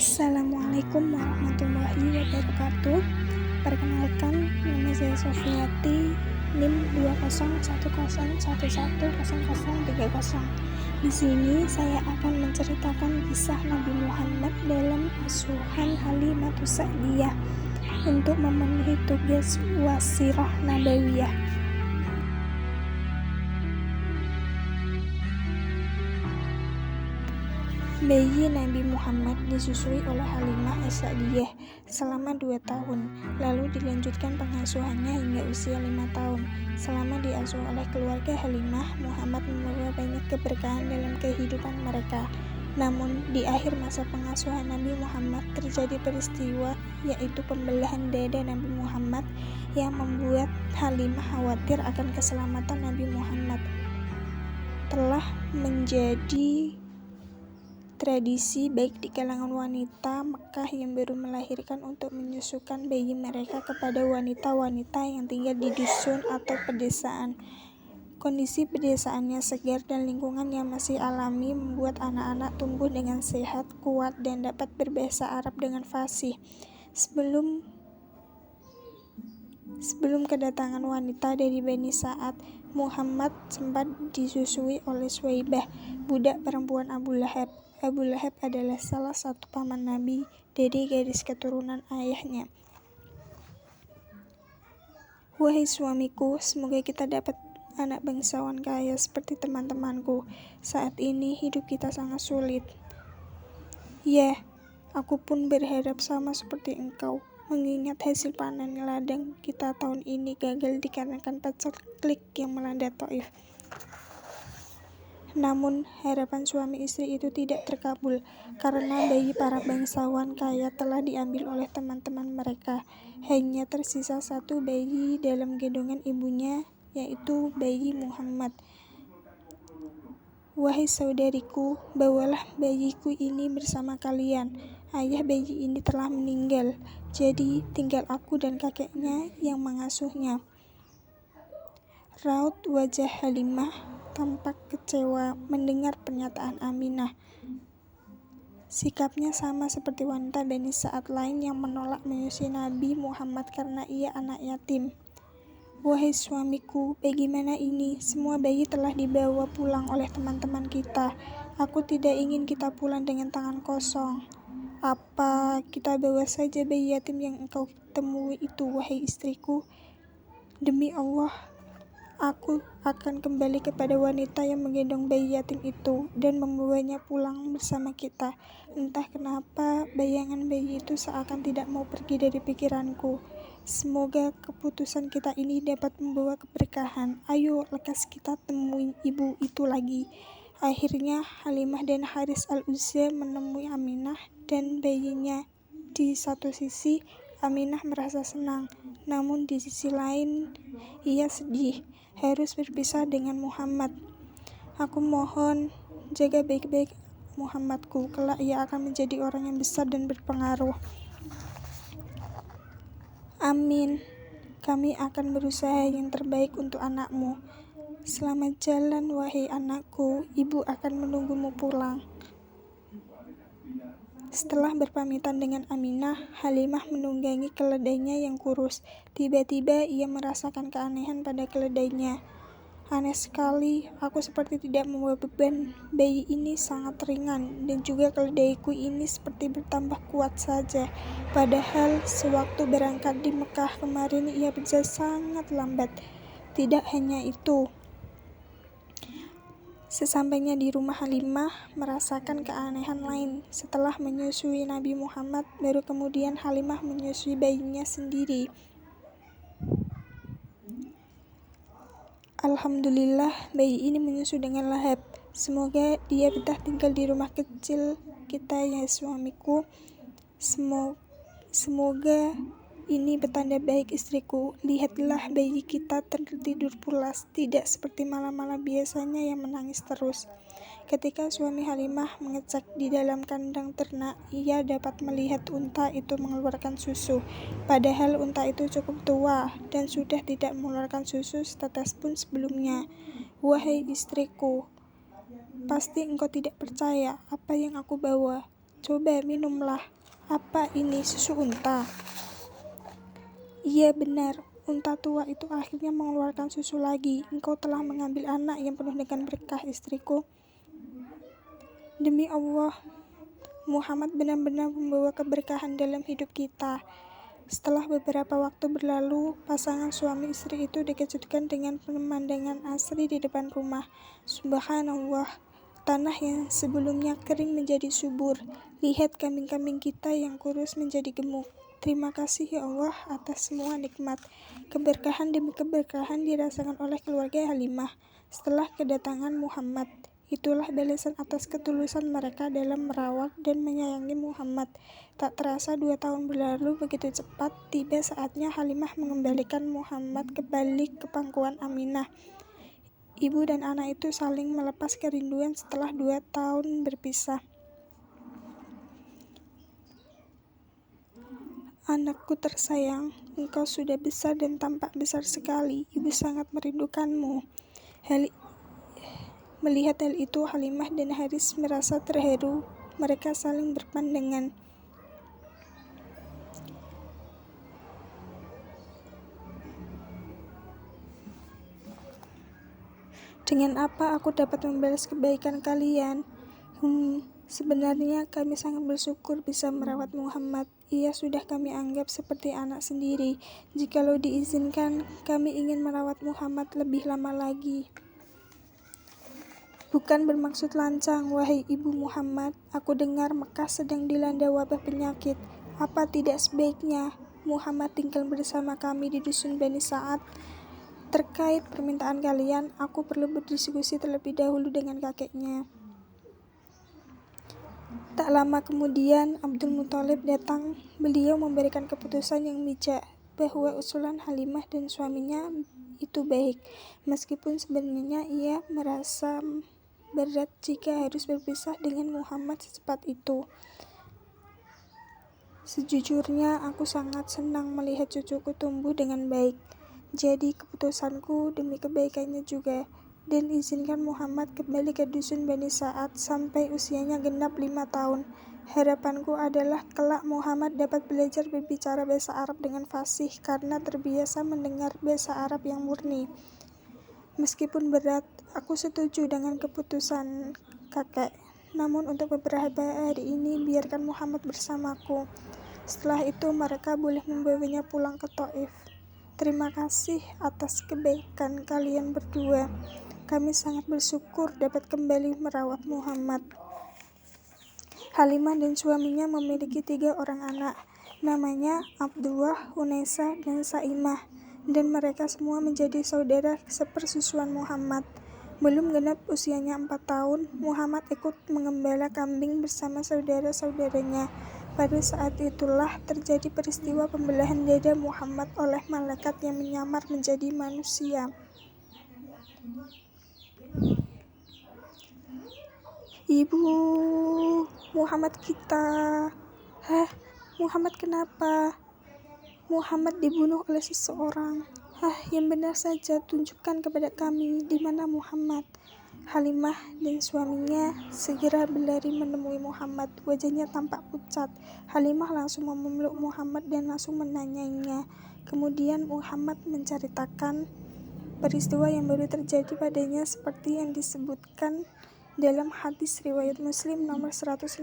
Assalamualaikum warahmatullahi wabarakatuh. Perkenalkan, nama saya Sofiati, NIM 2010110030. Di sini saya akan menceritakan kisah Nabi Muhammad dalam asuhan Halimatus Sa'diyah untuk memenuhi tugas wasirah nabawiyah. Bayi Nabi Muhammad disusui oleh Halimah As-Sa'diyah selama 2 tahun, lalu dilanjutkan pengasuhannya hingga usia 5 tahun. Selama diasuh oleh keluarga Halimah, Muhammad membawa banyak keberkahan dalam kehidupan mereka. Namun, di akhir masa pengasuhan Nabi Muhammad terjadi peristiwa, yaitu pembelahan dada Nabi Muhammad yang membuat Halimah khawatir akan keselamatan Nabi Muhammad. Telah menjadi tradisi baik di kalangan wanita Mekah yang baru melahirkan untuk menyusukan bayi mereka kepada wanita-wanita yang tinggal di dusun atau pedesaan. Kondisi pedesaannya segar dan lingkungan yang masih alami membuat anak-anak tumbuh dengan sehat, kuat, dan dapat berbahasa Arab dengan fasih. Sebelum kedatangan wanita dari Bani Sa'ad, Muhammad sempat disusui oleh Suwaibah, budak perempuan Abu Lahab. Abu Lahab adalah salah satu paman Nabi dari garis keturunan ayahnya. Wahai suamiku, semoga kita dapat anak bangsawan kaya seperti teman-temanku. Saat ini hidup kita sangat sulit. Ya, aku pun berharap sama seperti engkau, mengingat hasil panen ladang kita tahun ini gagal dikarenakan paceklik yang melanda Taif. Namun, harapan suami istri itu tidak terkabul, karena bayi para bangsawan kaya telah diambil oleh teman-teman mereka. Hanya tersisa satu bayi dalam gendongan ibunya, yaitu bayi Muhammad. Wahai saudariku, bawalah bayiku ini bersama kalian. Ayah bayi ini telah meninggal, jadi tinggal aku dan kakeknya yang mengasuhnya. Raut wajah Halimah tampak kecewa mendengar pernyataan Aminah. Sikapnya sama seperti wanita Bani Sa'ad lain yang menolak menyusui Nabi Muhammad karena ia anak yatim. Wahai suamiku, bagaimana ini? Semua bayi telah dibawa pulang oleh teman-teman kita. Aku tidak ingin kita pulang dengan tangan kosong. Apa kita bawa saja bayi yatim yang engkau temui itu, wahai istriku? Demi Allah, aku akan kembali kepada wanita yang menggendong bayi yatim itu dan membawanya pulang bersama kita. Entah kenapa bayangan bayi itu seakan tidak mau pergi dari pikiranku. Semoga keputusan kita ini dapat membawa keberkahan. Ayo, lekas kita temui ibu itu lagi. Akhirnya Halimah dan Haris al-Uzza menemui Aminah dan bayinya. Di satu sisi, Aminah merasa senang, namun di sisi lain ia sedih harus berpisah dengan Muhammad. Aku mohon jaga baik-baik Muhammadku, kelak ia akan menjadi orang yang besar dan berpengaruh. Amin. Kami akan berusaha yang terbaik untuk anakmu. Selamat jalan, wahai anakku. Ibu akan menunggumu pulang. Setelah berpamitan dengan Aminah, Halimah menunggangi keledainya yang kurus. Tiba-tiba ia merasakan keanehan pada keledainya. Aneh sekali, aku seperti tidak membawa beban. Bayi ini sangat ringan, dan juga keledaiku ini seperti bertambah kuat saja. Padahal sewaktu berangkat di Mekah kemarin ia berjalan sangat lambat. Tidak hanya itu, sesampainya di rumah Halimah merasakan keanehan lain. Setelah menyusui Nabi Muhammad, baru kemudian Halimah menyusui bayinya sendiri. Alhamdulillah, bayi ini menyusu dengan lahap. Semoga dia betah tinggal di rumah kecil kita ya suamiku. Semoga ini bertanda baik istriku. Lihatlah bayi kita tertidur pulas, tidak seperti malam-malam biasanya yang menangis terus. Ketika suami Halimah mengecek di dalam kandang ternak, ia dapat melihat unta itu mengeluarkan susu. Padahal unta itu cukup tua dan sudah tidak mengeluarkan susu setetes pun sebelumnya. Wahai istriku, pasti engkau tidak percaya apa yang aku bawa. Coba minumlah. Apa ini, susu unta? Iya benar, unta tua itu akhirnya mengeluarkan susu lagi. Engkau telah mengambil anak yang penuh dengan berkah, istriku. Demi Allah, Muhammad benar-benar membawa keberkahan dalam hidup kita. Setelah beberapa waktu berlalu, pasangan suami istri itu dikejutkan dengan pemandangan asri di depan rumah. Subhanallah, tanah yang sebelumnya kering menjadi subur. Lihat kambing-kambing kita yang kurus menjadi gemuk. Terima kasih ya Allah atas semua nikmat. Keberkahan demi keberkahan dirasakan oleh keluarga Halimah setelah kedatangan Muhammad. Itulah balasan atas ketulusan mereka dalam merawat dan menyayangi Muhammad. Tak terasa 2 tahun berlalu begitu cepat. Tiba saatnya Halimah mengembalikan Muhammad kembali ke pangkuan Aminah. Ibu dan anak itu saling melepas kerinduan setelah 2 tahun berpisah. Anakku tersayang, engkau sudah besar dan tampak besar sekali. Ibu sangat merindukanmu. Melihat hal itu, Halimah dan Haris merasa terharu. Mereka saling berpandangan. Dengan apa aku dapat membalas kebaikan kalian? Sebenarnya kami sangat bersyukur bisa merawat Muhammad. Ia sudah kami anggap seperti anak sendiri. Jikalau diizinkan, kami ingin merawat Muhammad lebih lama lagi. Bukan bermaksud lancang, wahai Ibu Muhammad. Aku dengar Mekah sedang dilanda wabah penyakit. Apa tidak sebaiknya Muhammad tinggal bersama kami di dusun Bani Sa'ad? Terkait permintaan kalian, aku perlu berdiskusi terlebih dahulu dengan kakeknya. Tak lama kemudian, Abdul Muthalib datang. Beliau memberikan keputusan yang bijak bahwa usulan Halimah dan suaminya itu baik, meskipun sebenarnya ia merasa berat jika harus berpisah dengan Muhammad secepat itu. Sejujurnya, aku sangat senang melihat cucuku tumbuh dengan baik. Jadi keputusanku demi kebaikannya juga. Dan izinkan Muhammad kembali ke dusun Bani Sa'ad sampai usianya genap 5 tahun. Harapanku adalah kelak Muhammad dapat belajar berbicara bahasa Arab dengan fasih karena terbiasa mendengar bahasa Arab yang murni. Meskipun berat, aku setuju dengan keputusan kakek. Namun untuk beberapa hari ini biarkan Muhammad bersamaku. Setelah itu mereka boleh membawanya pulang ke Taif. Terima kasih atas kebaikan kalian berdua. Kami sangat bersyukur dapat kembali merawat Muhammad. Halimah dan suaminya memiliki 3 orang anak. Namanya Abdullah, Unaisa, dan Saimah. Dan mereka semua menjadi saudara sepersusuan Muhammad. Belum genap usianya 4 tahun, Muhammad ikut mengembala kambing bersama saudara-saudaranya. Pada saat itulah terjadi peristiwa pembelahan dada Muhammad oleh malaikat yang menyamar menjadi manusia. Ibu, Muhammad kita. Hah, Muhammad kenapa? Muhammad dibunuh oleh seseorang. Yang benar saja, tunjukkan kepada kami di mana Muhammad. Halimah dan suaminya segera berlari menemui Muhammad. Wajahnya tampak pucat. Halimah langsung memeluk Muhammad dan langsung menanyainya. Kemudian Muhammad menceritakan peristiwa yang baru terjadi padanya seperti yang disebutkan dalam hadis riwayat Muslim nomor 162.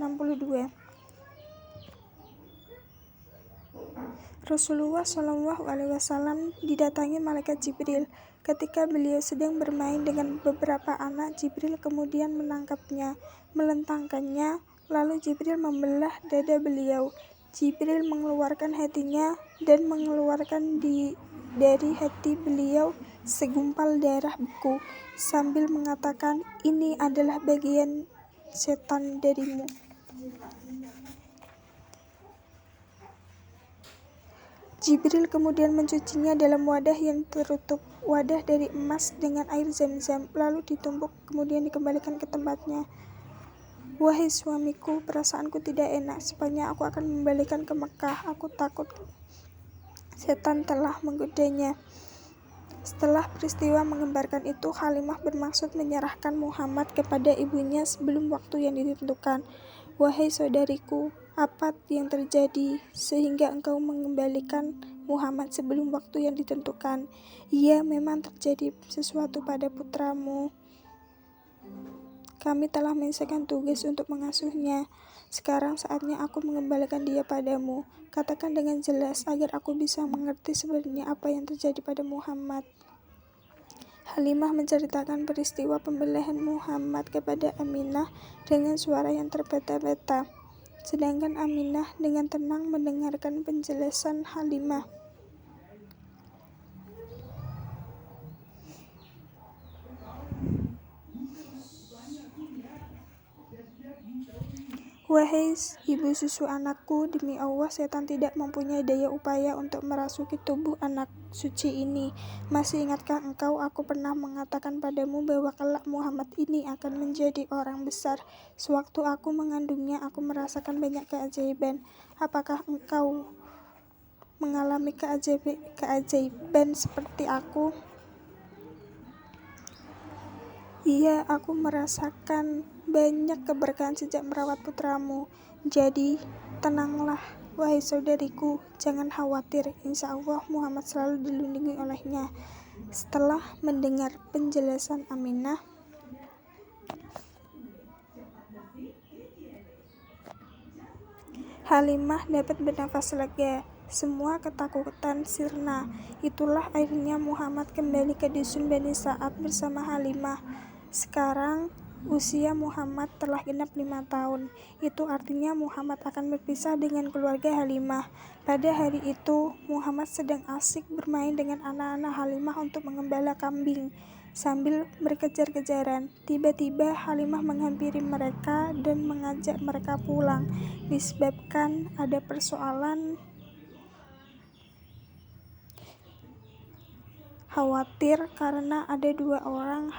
Rasulullah SAW didatangi malaikat Jibril. Ketika beliau sedang bermain dengan beberapa anak, Jibril kemudian menangkapnya, melentangkannya, lalu Jibril membelah dada beliau. Jibril mengeluarkan hatinya dan mengeluarkan dari hati beliau segumpal darah beku, sambil mengatakan, "Ini adalah bagian setan darimu." Jibril kemudian mencucinya dalam wadah yang tertutup, wadah dari emas dengan air zam-zam, lalu ditumbuk kemudian dikembalikan ke tempatnya. Wahai suamiku, perasaanku tidak enak. Sepanjang aku akan membalikan ke Mekah. Aku takut setan telah menggodanya. Setelah peristiwa mengembarkan itu, Halimah bermaksud menyerahkan Muhammad kepada ibunya sebelum waktu yang ditentukan. Wahai saudariku, apa yang terjadi sehingga engkau mengembalikan Muhammad sebelum waktu yang ditentukan? Ya, memang terjadi sesuatu pada putramu. Kami telah menyelesaikan tugas untuk mengasuhnya. Sekarang saatnya aku mengembalikan dia padamu. Katakan dengan jelas agar aku bisa mengerti sebenarnya apa yang terjadi pada Muhammad. Halimah menceritakan peristiwa pembelahan Muhammad kepada Aminah dengan suara yang terbata-bata. Sedangkan Aminah dengan tenang mendengarkan penjelasan Halimah. Wahai ibu susu anakku, demi Allah setan tidak mempunyai daya upaya untuk merasuki tubuh anak suci ini. Masih ingatkah engkau aku pernah mengatakan padamu bahwa kelak Muhammad ini akan menjadi orang besar? Sewaktu aku mengandungnya aku merasakan banyak keajaiban. Apakah engkau mengalami keajaiban seperti aku? Iya, aku merasakan banyak keberkahan sejak merawat putramu. Jadi, tenanglah, wahai saudariku, jangan khawatir. Insya Allah Muhammad selalu dilindungi olehnya. Setelah mendengar penjelasan Aminah, Halimah dapat bernafas lega. Semua ketakutan sirna. Itulah akhirnya Muhammad kembali ke dusun Bani Sa'ad bersama Halimah. Sekarang usia Muhammad telah genap 5 tahun. Itu artinya Muhammad akan berpisah dengan keluarga Halimah. Pada hari itu, Muhammad sedang asik bermain dengan anak-anak Halimah untuk mengembala kambing. Sambil berkejar-kejaran, tiba-tiba Halimah menghampiri mereka dan mengajak mereka pulang. Disebabkan ada persoalan khawatir karena ada 2 orang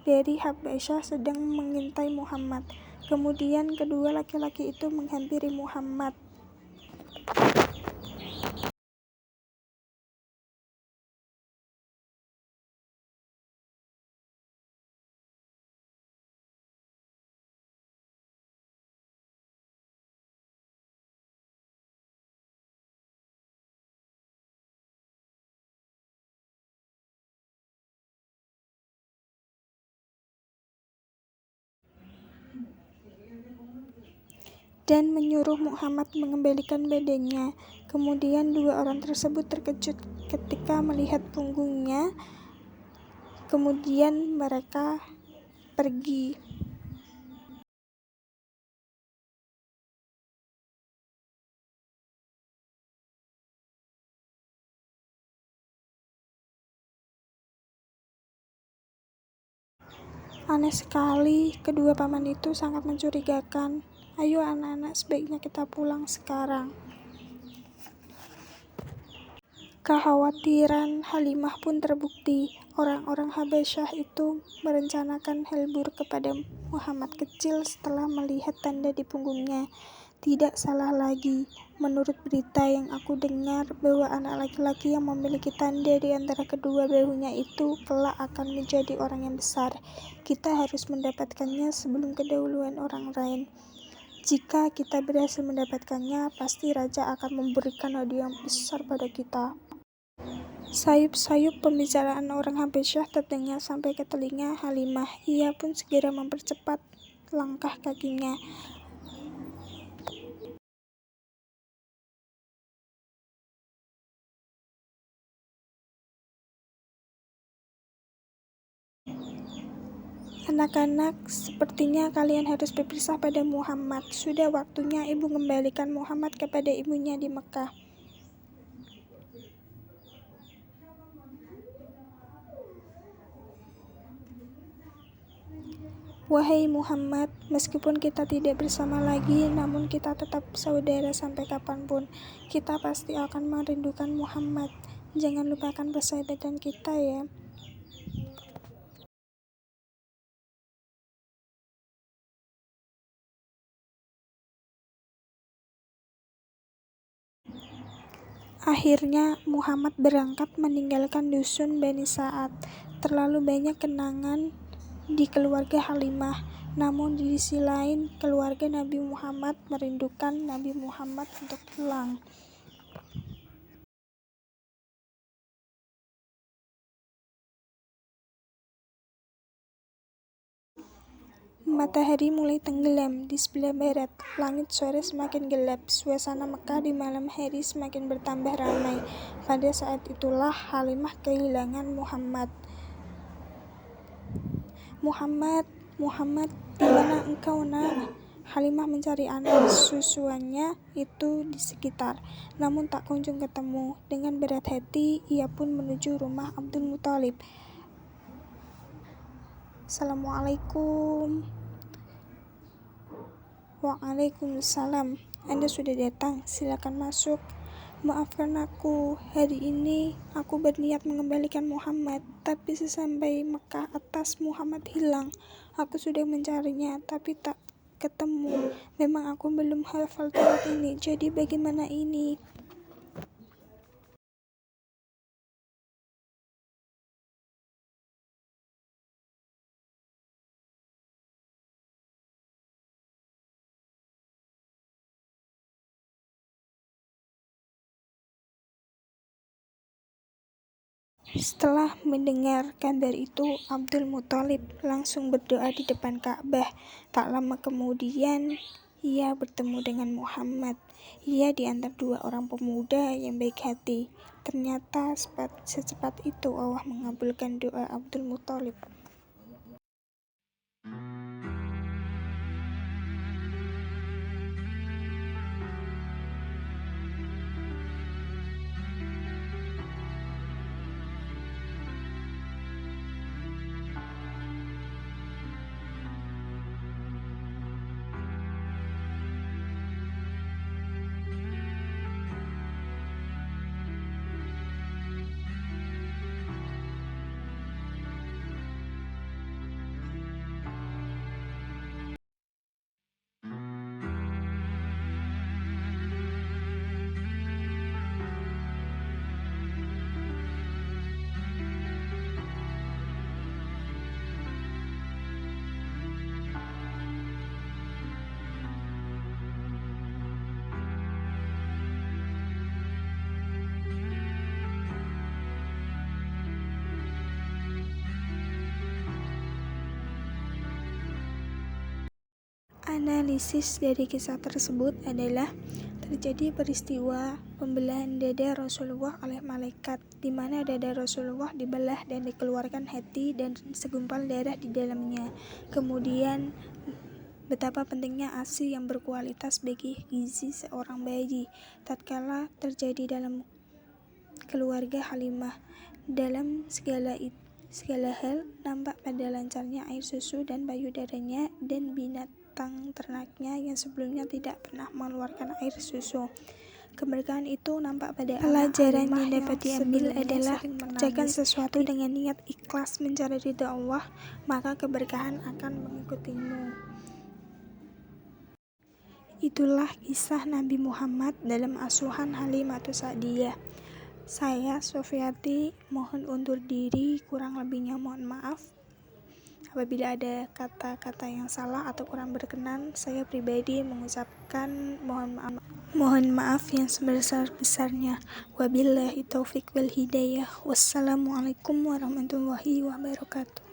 dari Habasyah sedang mengintai Muhammad. Kemudian kedua laki-laki itu menghampiri Muhammad. Dan menyuruh Muhammad mengembalikan badannya. Kemudian 2 orang tersebut terkejut ketika melihat punggungnya. Kemudian mereka pergi. Aneh sekali, kedua paman itu sangat mencurigakan. Ayo anak-anak, sebaiknya kita pulang sekarang. Kekhawatiran Halimah pun terbukti. Orang-orang Habasyah itu merencanakan hal buruk kepada Muhammad kecil setelah melihat tanda di punggungnya. Tidak salah lagi, menurut berita yang aku dengar bahwa anak laki-laki yang memiliki tanda di antara kedua bahunya itu kelak akan menjadi orang yang besar. Kita harus mendapatkannya sebelum kedahuluan orang lain. Jika kita berhasil mendapatkannya, pasti raja akan memberikan hadiah yang besar pada kita. Sayup-sayup pembicaraan orang Habasyah terdengar sampai ke telinga Halimah. Ia pun segera mempercepat langkah kakinya. Anak-anak, sepertinya kalian harus berpisah pada Muhammad. Sudah waktunya ibu mengembalikan Muhammad kepada ibunya di Mekah. Wahai Muhammad, meskipun kita tidak bersama lagi, namun kita tetap saudara sampai kapanpun. Kita pasti akan merindukan Muhammad. Jangan lupakan persahabatan kita ya. Akhirnya Muhammad berangkat meninggalkan dusun Bani Sa'ad. Terlalu banyak kenangan di keluarga Halimah. Namun di sisi lain, keluarga Nabi Muhammad merindukan Nabi Muhammad untuk pulang. Matahari mulai tenggelam di sebelah barat, langit sore semakin gelap, suasana Mekah di malam hari semakin bertambah ramai. Pada saat itulah Halimah kehilangan Muhammad. Muhammad, di mana engkau, nak? Halimah mencari anak susuannya itu di sekitar, namun tak kunjung ketemu. Dengan berat hati, ia pun menuju rumah Abdul Muthalib. Assalamualaikum. Waalaikumsalam. Anda sudah datang, silakan masuk. Maafkan aku, hari ini aku berniat mengembalikan Muhammad, tapi sesampai Mekah atas Muhammad hilang. Aku sudah mencarinya, tapi tak ketemu. Memang aku belum hafal tempat ini, jadi bagaimana ini? Setelah mendengar kabar itu, Abdul Muthalib langsung berdoa di depan Ka'bah. Tak lama kemudian, ia bertemu dengan Muhammad. Ia di antara dua orang pemuda yang baik hati. Ternyata secepat itu Allah mengabulkan doa Abdul Muthalib. Analisis dari kisah tersebut adalah terjadi peristiwa pembelahan dada Rasulullah oleh malaikat, di mana dada Rasulullah dibelah dan dikeluarkan hati dan segumpal darah di dalamnya. Kemudian betapa pentingnya ASI yang berkualitas bagi gizi seorang bayi tatkala terjadi dalam keluarga Halimah. Dalam segala hal nampak pada lancarnya air susu dan payudaranya dan binatang ternaknya yang sebelumnya tidak pernah mengeluarkan air susu. Keberkahan itu nampak pada pelajaran yang dapat diambil adalah kerjakan sesuatu dengan niat ikhlas mencari ridha Allah, maka keberkahan akan mengikutimu. Itulah kisah Nabi Muhammad dalam asuhan Halimatus Sa'diyah. Saya Sofiati mohon undur diri, kurang lebihnya mohon maaf. Apabila ada kata-kata yang salah atau kurang berkenan, saya pribadi mengucapkan mohon maaf yang sebesar-besarnya. Wabillahi taufik wal hidayah. Wassalamualaikum warahmatullahi wabarakatuh.